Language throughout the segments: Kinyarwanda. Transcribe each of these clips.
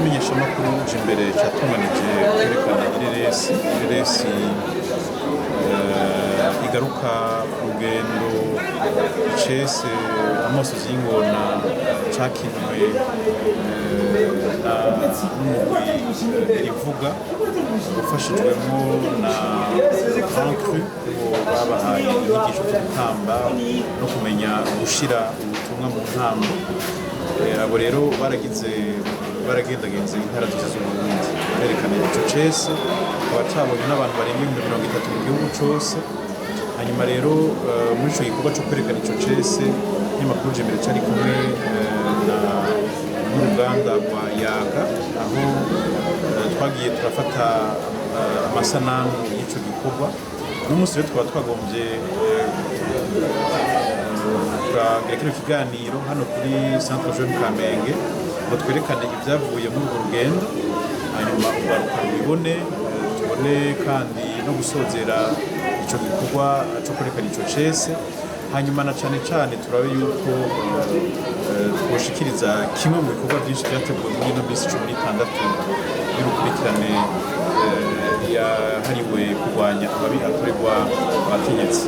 ikimenyeshamakuru Jimbere cyatunganije kwerekana ireresi igaruka ku rugendo cese Amosozi y'ingona cakinwe n'umugwi Irivuga ufashijwemo na hamwe babahaye inyigisho zo gutamba no kumenya gushira ubutumwa mu ntambo. Abo rero baragendagenze intara zose z'Uburundi berekana ico cese, bakaba cabonye n'abantu barenga 30 mu gihugu cose. Hanyuma rero muri ico gikorwa co kwerekana ico cese n'imakuru Jimbere cari kumwe n'uruganda rwa Yaga, aho twagiye turafata amasanamu y'ico gikorwa. N'umunsi rero twaba twagombye turagira kino kiganiro hano kuri Centre Jeune Kamenge ngo twerekane ibyavuye muri urwo rugendo, hanyuma ugaruka rubibone tubone kandi no gusozera ico gikorwa co kwerekana ico cese. Hanyuma na cane turabe yuko twoshikiriza kimwe mu bikorwa byinshi byateguwe muri ino minsi 16 y'urukurikirane yahariwe kurwanya amabi akorerwa abakenyezi.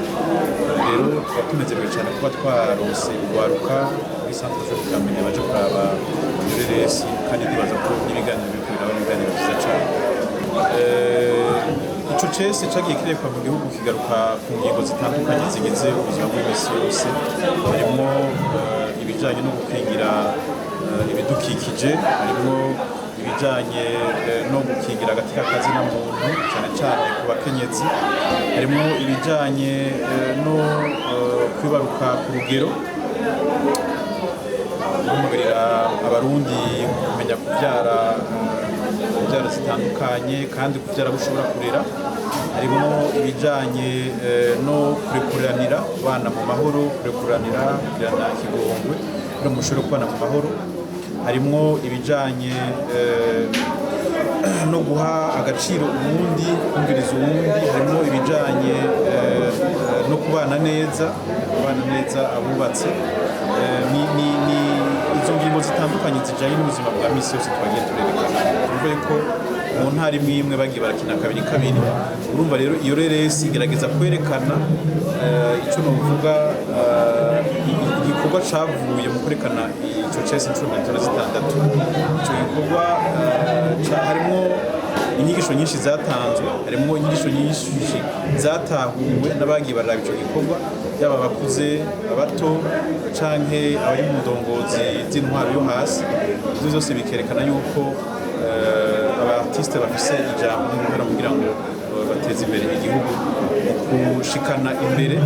Rero tukaba tunezerewe cyane kuba twaronse urwaruka muri Centre Jeune Kamenge baje kuraba ireresi, kandi ndibaza ko ibiganiro bikurira ibiganiro byiza cyane. Ico cese cagiye kirekwa mu gihugu kigaruka ku ngingo zitandukanye zigize ubuzima bw'imisi yose, harimo ibijanye no gukingira ibidukikije, harimo ibijanye no gukingira agateka ka zina muntu cyane cyane ku bakenyezi, harimo ibijanye no kwibaruka ku rugero, guhamagarira abarundi kumenya kubyara zitandukanye kandi kubyara gushobora kurera, harimo ibijanye no kurekuranira kubana mu mahoro, kurekuranira kugirana ikigongwe no mushobora kubana mu mahoro, harimo ibijanye no guha agaciro uwundi, kumviriza uwundi, harimo ibijanye no kubana neza abubatse. Ni izo ngingo zitandukanye zijanye n'ubuzima bwa misi yose twagiye turerekana. Tuvuye ko mu ntara imwe bagiye barakina kabiri, urumva rero iyo reresi igerageza kwerekana ico novuga igikorwa cavuye mu kwerekana ico cese inshuro 36. Ico gikorwa harimo inyigisho nyinshi zatanzwe, harimo inyigisho nyinshi zatahuwe n'abagiye baraba ico gikorwa, yaba abakuze, abato canke abari mu ndongozi z'intwaro yo hasi. Ivyo byose bikerekana yuko abartiste bafise ijambo n'uruhara kugira ngo bateze imbere igihugu mu gushikana imbere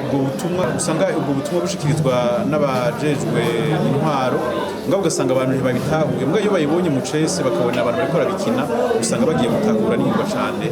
ubwo butumwa. Usanga ubwo butumwa bushikirizwa n'abajejwe intwaro, ngaho ugasanga abantu ntibabitahuye, mbwa iyo bayibonye mu cese bakabona abantu bariko barabikina, usanga bagiye gutahura n'ingwa cane